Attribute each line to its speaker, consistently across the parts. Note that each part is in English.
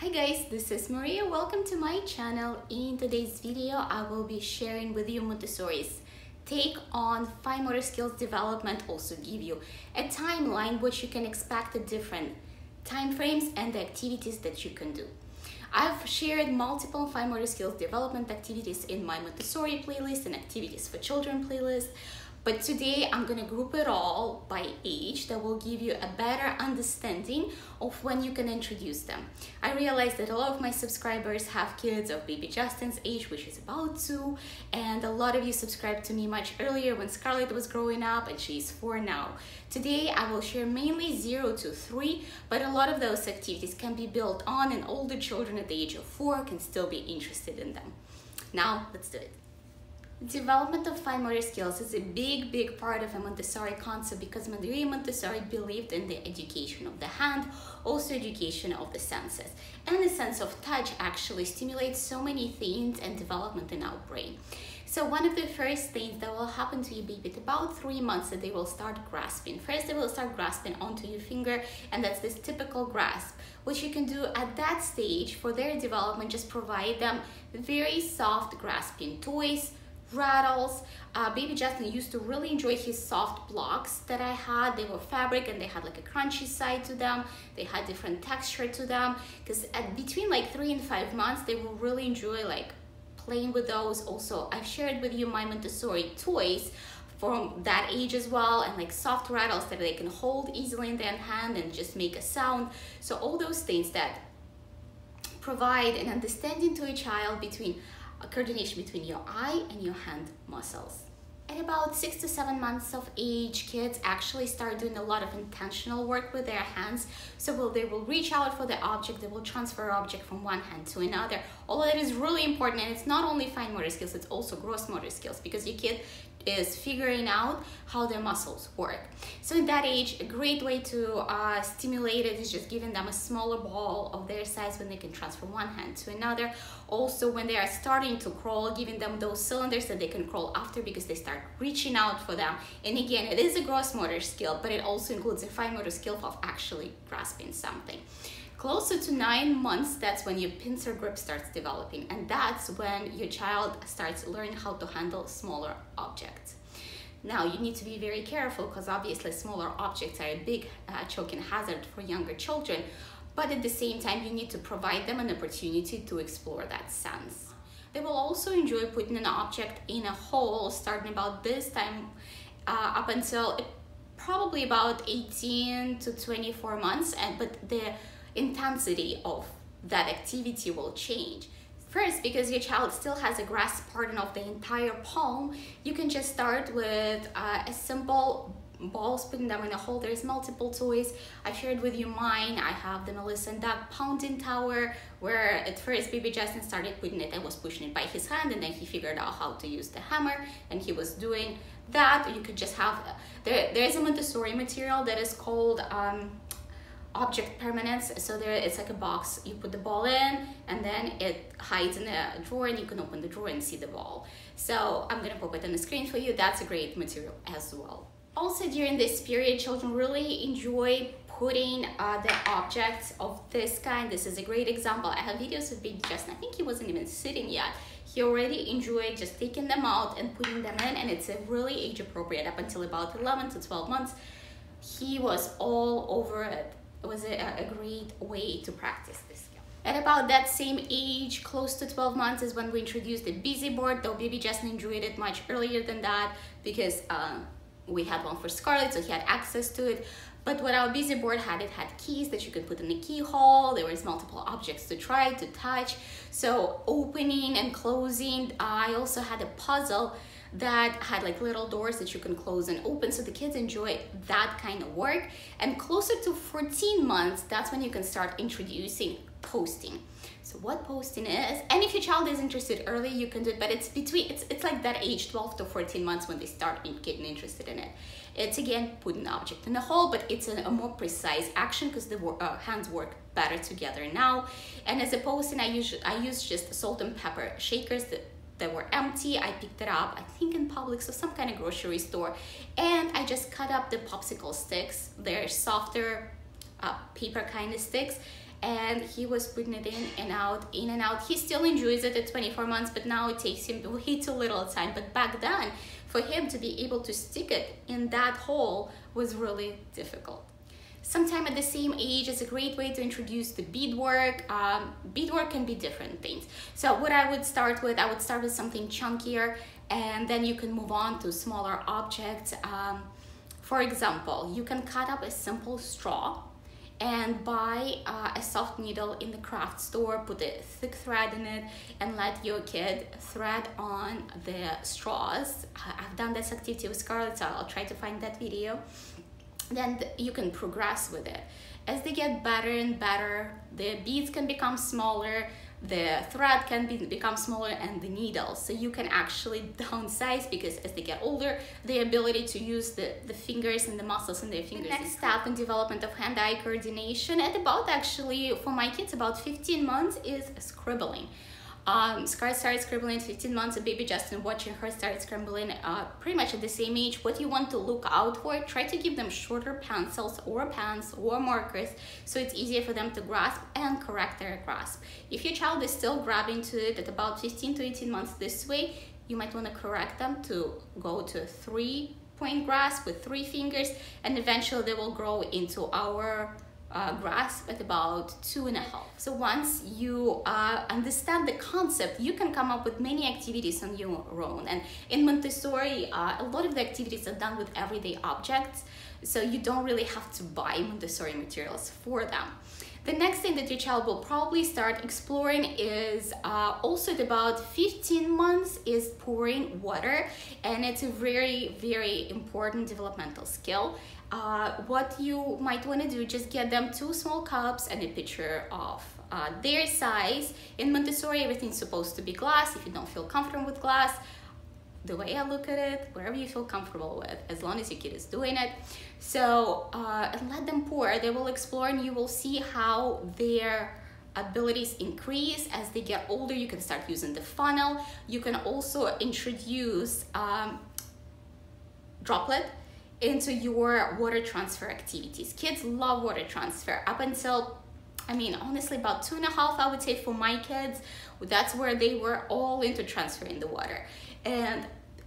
Speaker 1: Hi guys, this is Maria. Welcome to my channel. In today's video, I will be sharing with you Montessori's take on fine motor skills development, also give you a timeline which you can expect at different time frames and the activities that you can do. I've shared multiple fine motor skills development activities in my Montessori playlist and activities for children playlist. But today I'm gonna group it all by age that will give you a better understanding of when you can introduce them. I realized that a lot of my subscribers have kids of baby Justin's age, which is about 2, and a lot of you subscribed to me much earlier when Scarlett was growing up and she's 4 now. Today I will share mainly 0 to 3, but a lot of those activities can be built on and older children at the age of 4 can still be interested in them. Now let's do it. Development of fine motor skills is a big part of a Montessori concept because Maria Montessori believed in the education of the hand, also education of the senses. And the sense of touch actually stimulates so many things and development in our brain. So one of the first things that will happen to your baby at about 3 months that they will start grasping. First, they will start grasping onto your finger, and that's this typical grasp. What you can do at that stage for their development, just provide them very soft grasping toys, rattles. Baby Justin used to really enjoy his soft blocks that I had. They were fabric and they had like a crunchy side to them. They had different texture to them because at between like 3 and 5 months they will really enjoy like playing with those. Also, I've shared with you my Montessori toys from that age as well, and like soft rattles that they can hold easily in their hand and just make a sound. So all those things that provide an understanding to a child between a coordination between your eye and your hand muscles. At about 6 to 7 months of age, kids actually start doing a lot of intentional work with their hands. So they will reach out for the object, they will transfer object from one hand to another. All of that is really important, and it's not only fine motor skills, it's also gross motor skills because your kid is figuring out how their muscles work. So in that age, a great way to stimulate it is just giving them a smaller ball of their size when they can transfer one hand to another. Also, when they are starting to crawl, giving them those cylinders that they can crawl after because they start reaching out for them. And again, it is a gross motor skill, but it also includes a fine motor skill of actually grasping something. Closer to 9 months, that's when your pincer grip starts developing, and that's when your child starts learning how to handle smaller objects. Now, you need to be very careful because obviously smaller objects are a big choking hazard for younger children, but at the same time, you need to provide them an opportunity to explore that sense. They will also enjoy putting an object in a hole starting about this time up until probably about 18 to 24 months, but the intensity of that activity will change. First, because your child still has a grasp pattern of the entire palm, you can just start with a simple balls, putting them in a hole. There's multiple toys. I've shared with you mine. I have the Melissa and Doug pounding tower, where at first baby Justin started putting it and was pushing it by his hand, and then he figured out how to use the hammer and he was doing that. You could just have, there's a Montessori material that is called object permanence. So it's like a box, you put the ball in and then it hides in a drawer and you can open the drawer and see the ball. So I'm gonna pop it on the screen for you. That's a great material as well. Also during this period, children really enjoy putting the objects of this kind. This is a great example. I have videos of baby Justin. I think he wasn't even sitting yet. He already enjoyed just taking them out and putting them in, and it's a really age appropriate. Up until about 11 to 12 months, he was all over it. It was a great way to practice this skill. At about that same age, close to 12 months, is when we introduced the busy board, though baby Justin enjoyed it much earlier than that because we had one for Scarlett, so he had access to it. But what our busy board had, it had keys that you could put in the keyhole. There was multiple objects to try, to touch. So opening and closing. I also had a puzzle that had like little doors that you can close and open, so the kids enjoy that kind of work. And closer to 14 months, that's when you can start introducing posting. So what posting is, and if your child is interested early, you can do it, but it's like that age, 12 to 14 months, when they start getting interested in it. It's again putting an object in a hole, but it's a more precise action because the hands work better together now. And as a posting, I use just salt and pepper shakers that were empty. I picked it up, I think in Publix or some kind of grocery store, and I just cut up the popsicle sticks. They're softer paper kind of sticks, and he was putting it in and out, in and out. He still enjoys it at 24 months, but now it takes him way too little time. But back then, for him to be able to stick it in that hole was really difficult. Sometime at the same age is a great way to introduce the beadwork. Beadwork can be different things. So what I would start with something chunkier, and then you can move on to smaller objects. For example, you can cut up a simple straw and buy a soft needle in the craft store, put a thick thread in it, and let your kid thread on the straws. I've done this activity with Scarlett, so I'll try to find that video. Then you can progress with it. As they get better and better, the beads can become smaller, the thread can become smaller, and the needle. So you can actually downsize, because as they get older, the ability to use the fingers and the muscles in their fingers. The next step in development of hand-eye coordination, at about, actually for my kids, about 15 months, is scribbling. Scarlett started scribbling at 15 months, and baby Justin, watching her, started scribbling pretty much at the same age. What you want to look out for, try to give them shorter pencils or pens or markers, so it's easier for them to grasp and correct their grasp. If your child is still grabbing to it at about 15 to 18 months this way, you might want to correct them to go to a 3-point grasp with 3 fingers, and eventually they will grow into our grasp at about 2.5. So once you understand the concept, you can come up with many activities on your own. And in Montessori, a lot of the activities are done with everyday objects, so you don't really have to buy Montessori materials for them. The next thing that your child will probably start exploring is also at about 15 months, is pouring water, and it's a very, very important developmental skill. What you might want to do, just get them 2 small cups and a pitcher of their size. In Montessori, everything's supposed to be glass. If you don't feel comfortable with glass, the way I look at it, wherever you feel comfortable with, as long as your kid is doing it. So, and let them pour. They will explore, and you will see how their abilities increase as they get older. You can start using the funnel. You can also introduce droplet into your water transfer activities. Kids love water transfer up until, I mean, honestly, about 2.5, I would say, for my kids. That's where they were all into transferring the water. And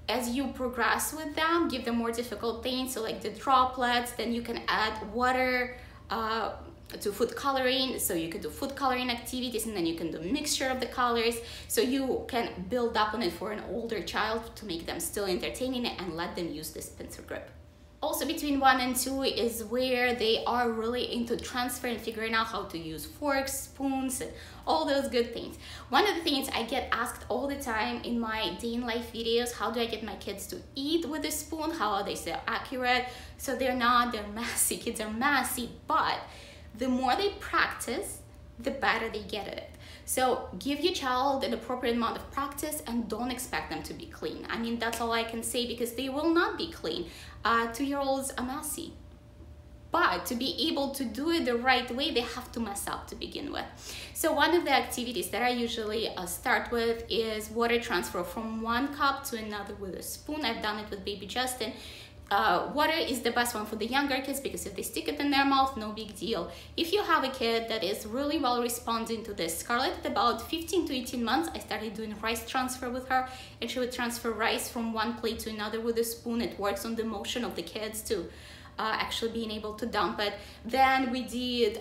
Speaker 1: as you progress with them, give them more difficult things, so like the droplets. Then you can add water to food coloring, so you can do food coloring activities, and then you can do mixture of the colors, so you can build up on it for an older child to make them still entertaining and let them use this pencil grip. Also, between 1 and 2 is where they are really into transfer and figuring out how to use forks, spoons, and all those good things. One of the things I get asked all the time in my day in life videos, how do I get my kids to eat with a spoon? How are they so accurate? So they're messy. Kids are messy, but the more they practice, the better they get at it. So give your child an appropriate amount of practice, and don't expect them to be clean. I mean, that's all I can say, because they will not be clean. 2-year-olds are messy. But to be able to do it the right way, they have to mess up to begin with. So one of the activities that I usually start with is water transfer from one cup to another with a spoon. I've done it with baby Justin. Water is the best one for the younger kids, because if they stick it in their mouth, no big deal. If you have a kid that is really well responding to this, Scarlett, at about 15 to 18 months, I started doing rice transfer with her, and she would transfer rice from one plate to another with a spoon. It works on the motion of the kids to actually being able to dump it. Then we did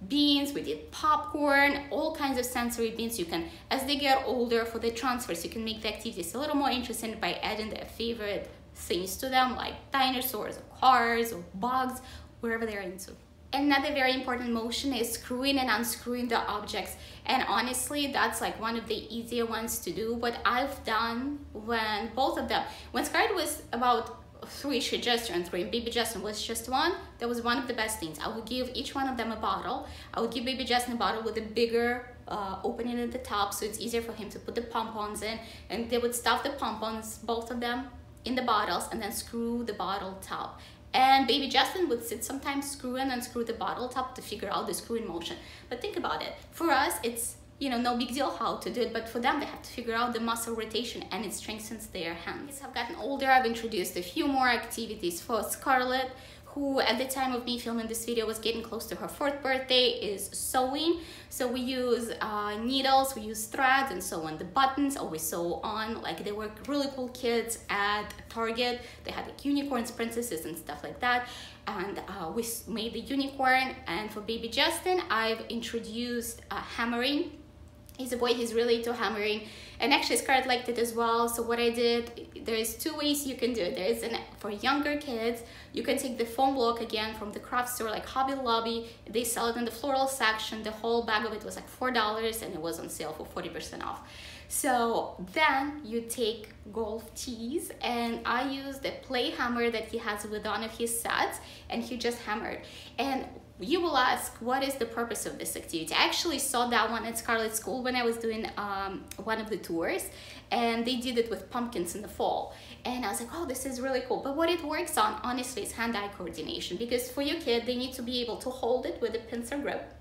Speaker 1: beans, we did popcorn, all kinds of sensory beans. You can, as they get older, for the transfers, you can make the activities a little more interesting by adding their favorite things to them, like dinosaurs or cars or bugs, wherever they're into. Another very important motion is screwing and unscrewing the objects, and honestly, that's like one of the easier ones to do. But I've done when both of them, when Scarlett was about 3, she just turned 3, and baby Justin was just 1, that was one of the best things. I would give each one of them a bottle. I would give baby Justin a bottle with a bigger opening at the top, so it's easier for him to put the pom-poms in, and they would stuff the pom-poms, both of them, in the bottles, and then screw the bottle top. And baby Justin would sit sometimes, screw and unscrew the bottle top to figure out the screwing motion. But think about it, for us it's, you know, no big deal how to do it, but for them they have to figure out the muscle rotation, and it strengthens their hands. As I've gotten older, I've introduced a few more activities for Scarlett, who at the time of me filming this video was getting close to her 4th birthday, is sewing. So we use needles, we use threads, and sew on the buttons, or we sew on, like, they were really cool kids at Target. They had like unicorns, princesses, and stuff like that. And we made the unicorn. And for baby Justin, I've introduced hammering. He's a boy, he's really into hammering, and actually Scarlett liked it as well. So what I did, there is 2 ways you can do it. There is for younger kids, you can take the foam block again from the craft store like Hobby Lobby. They sell it in the floral section. The whole bag of it was like $4, and it was on sale for 40% off. So then you take golf tees, and I used the play hammer that he has with one of his sets, and he just hammered. And you will ask, what is the purpose of this activity? I actually saw that one at Scarlett's school when I was doing one of the tours, and they did it with pumpkins in the fall. And I was like, oh, this is really cool. But what it works on, honestly, is hand-eye coordination, because for your kid, they need to be able to hold it with a pincer grip,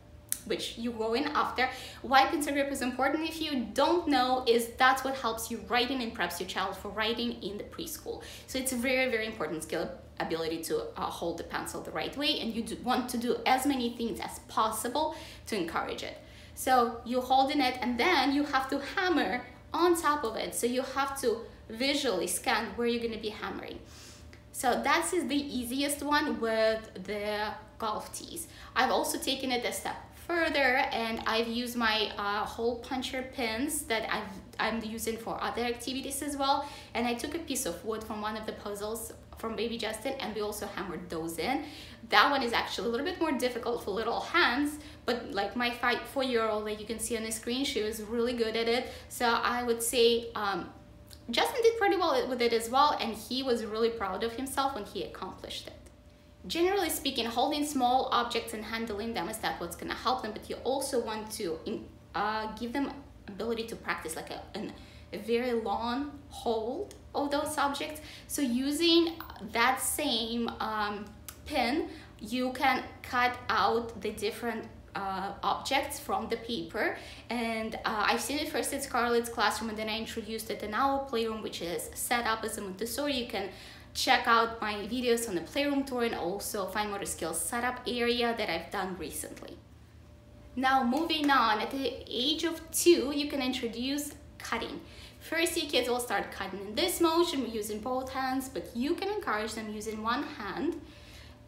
Speaker 1: which you go in after. Why pincer grip is important, if you don't know, is that's what helps you writing and preps your child for writing in the preschool. So it's a very, very important skill, ability to hold the pencil the right way, and you want to do as many things as possible to encourage it. So you holding it, and then you have to hammer on top of it. So you have to visually scan where you're going to be hammering. So that is the easiest one with the golf tees. I've also taken it a step further, and I've used my hole puncher pins that I'm using for other activities as well. And I took a piece of wood from one of the puzzles from baby Justin, and we also hammered those in. That one is actually a little bit more difficult for little hands, but like my 4-year-old that you can see on the screen, she was really good at it. So I would say Justin did pretty well with it as well, and he was really proud of himself when he accomplished it. Generally speaking, holding small objects and handling them is that what's going to help them, but you also want to give them ability to practice like a very long hold of those objects. So using that same pin, you can cut out the different objects from the paper. And I've seen it first at Scarlett's classroom, and then I introduced it in our playroom, which is set up as a Montessori. You can check out my videos on the playroom tour, and also fine motor skills setup area that I've done recently. Now moving on, at the age of 2, you can introduce cutting. First, your kids will start cutting in this motion using both hands, but you can encourage them using one hand,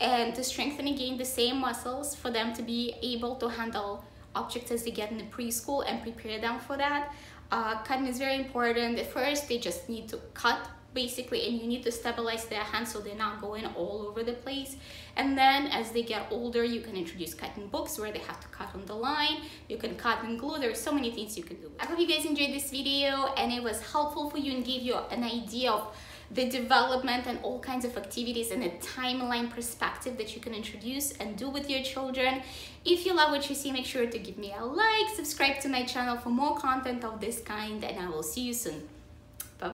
Speaker 1: and to strengthen again the same muscles for them to be able to handle objects as they get in the preschool and prepare them for that. Cutting is very important. At first, they just need to cut basically, and you need to stabilize their hands so they're not going all over the place. And then as they get older, you can introduce cutting books where they have to cut on the line. You can cut and glue. There's so many things you can do. I hope you guys enjoyed this video and it was helpful for you and gave you an idea of the development and all kinds of activities and a timeline perspective that you can introduce and do with your children. If you love what you see, make sure to give me a like, subscribe to my channel for more content of this kind, and I will see you soon.